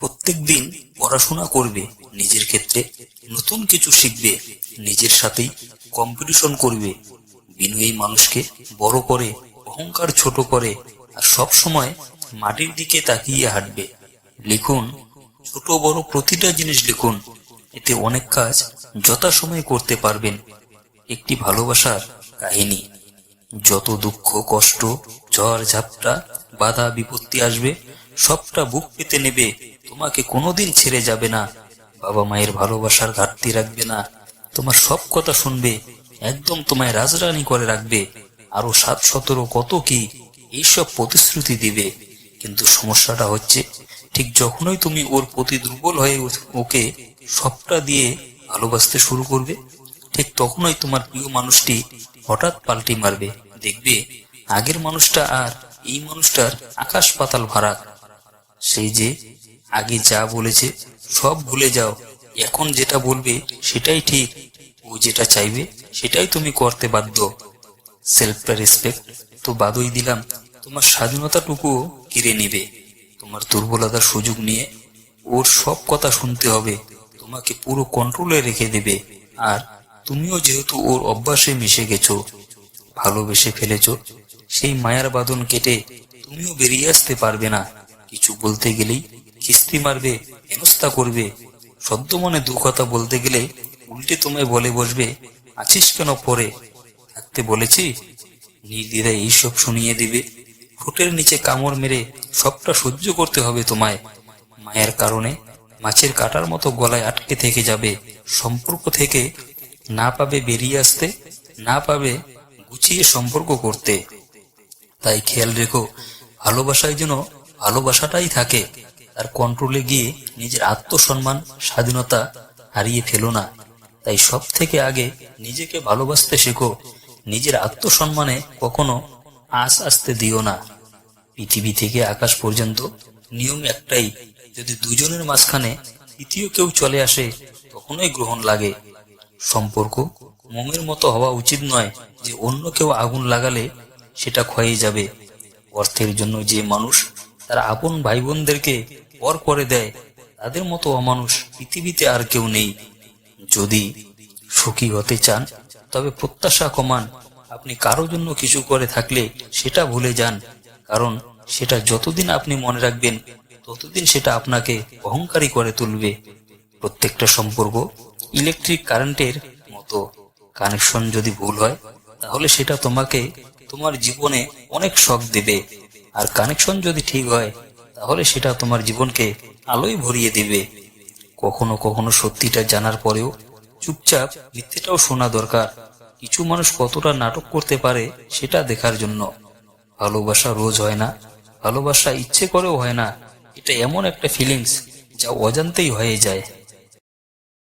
প্রত্যেকদিন পড়াশোনা করবে, নিজের ক্ষেত্রে নতুন কিছু শিখবে, নিজের সাথেই কম্পিটিশন করবে। বিনয়ী মানুষকে বড় করে, অহংকার ছোট করে, আর সব সময় মাটির দিকে তাকিয়ে হাঁটবে। লিখুন, ছোট বড় প্রতিটা জিনিস লিখুন, এতে অনেক কাজ যথাসময়ে করতে পারবেন। একটি ভালোবাসার কাহিনী। যত দুঃখ কষ্ট, ঝড় ঝাপটা, বাধা বিপত্তি আসবে, সবটা বুক পেতে নেবে। তোমাকে কোনোদিন ছেড়ে যাবে না। বাবা মায়ের ভালোবাসার ঘাটতি রাখবে না। তোমার সব কথা শুনবে, একদম তোমায় রাজরানী করে রাখবে। আরো 7-17 কত কি এইসব প্রতিশ্রুতি দিবে। কিন্তু সমস্যাটা হচ্ছে, ঠিক যখনই তুমি ওর প্রতি দুর্বল হয়ে ওকে সবটা দিয়ে ভালোবাসতে শুরু করবে, ঠিক তখনই তোমার প্রিয় মানুষটি হঠাৎ পাল্টি মারবে। দেখবে আগের মানুষটা আর এই মানুষটার আকাশ পাতাল ফারাক। সেই যে আগে যা বলেছে সব ভুলে যাও, এখন যেটা বলবে সেটাই ঠিক। ও যেটা চাইবে সেটাই তুমি করতে বাধ্য। সেলফ রেসপেক্ট তো বাদই দিলাম, তোমার স্বাধীনতাটুকুও কেড়ে নেবে। তোমার দুর্বলতার সুযোগ নিয়ে ওর সব কথা শুনতে হবে, তোমাকে পুরো কন্ট্রোলে রেখে দেবে। আর তুমিও যেহেতু ওর অভ্যাসে মিশে গেছো, ভালোবেসে ফেলেছো, সেই মায়ার বাঁধন কেটে তুমিও বেরিয়ে আসতে পারবে না। কিছু বলতে গেলেই খিস্তি মারবে, হেনস্থা করবে। সদ্য মনে দু কথা বলতে গেলে উল্টে তোমায় বলে বসবে, আছিস কেন পরে, থাকতে বলেছি। নির্দ্বিধায় এইসব শুনিয়ে দিবে। ঠোঁটের নিচে কামড় মেরে সবটা সহ্য করতে হবে তোমায়। মায়ের কারণে মাছের কাঁটার মতো গলায় আটকে থেকে যাবে। সম্পর্ক থেকে না পাবে বেরিয়ে আসতে, না পাবে গুছিয়ে সম্পর্ক করতে। তাই খেয়াল রেখো, ভালোবাসায় যেন ভালোবাসাটাই থাকে। তার কন্ট্রোলে গিয়ে নিজের আত্মসম্মান, স্বাধীনতা হারিয়ে ফেলো না। তাই সব থেকে আগে নিজেকে ভালোবাসতে শেখো। নিজের আত্মসম্মানে কখনো আঁচ আসতে দিও না। পৃথিবী থেকে আকাশ পর্যন্ত নিয়ম একটাই, যদি দুজনের মাঝখানে তৃতীয় কেউ চলে আসে তখনই গ্রহণ লাগে। সম্পর্ক মোমের মতো হওয়া উচিত নয় যে অন্য কেউ আগুন লাগালে সেটা ক্ষয়ে যাবে। অর্থের জন্য যে মানুষ তার আপন ভাই বোনদেরকে পর করে দেয়, তাদের মতো অমানুষ পৃথিবীতে আর কেউ নেই। যদি সুখী হতে চান তবে প্রত্যাশা কমান। আপনি কারো জন্য কিছু করে থাকলে সেটা ভুলে যান, কারণ সেটা যতদিন আপনি মনে রাখবেন ততদিন সেটা আপনাকে অহংকারী করে তুলবে। প্রত্যেকটা সম্পর্ক ইলেকট্রিক কারেন্টের মতো, কানেকশন যদি ভুল হয় তাহলে সেটা তোমাকে তোমার জীবনে অনেক শক দেবে। আর কানেকশন যদি ঠিক হয় তাহলে সেটা তোমার জীবনকে আলোয় ভরিয়ে দেবে। কখনো কখনো সত্যিটা জানার পরেও চুপচাপ মিথ্যেটাও শোনা দরকার। কিছু মানুষ কতটা নাটক করতে পারে সেটা দেখার জন্য। ভালোবাসা রোজ হয় না, ভালোবাসা ইচ্ছে করেও হয় না। এটা এমন একটা ফিলিংস যা অজান্তেই হয়ে যায়।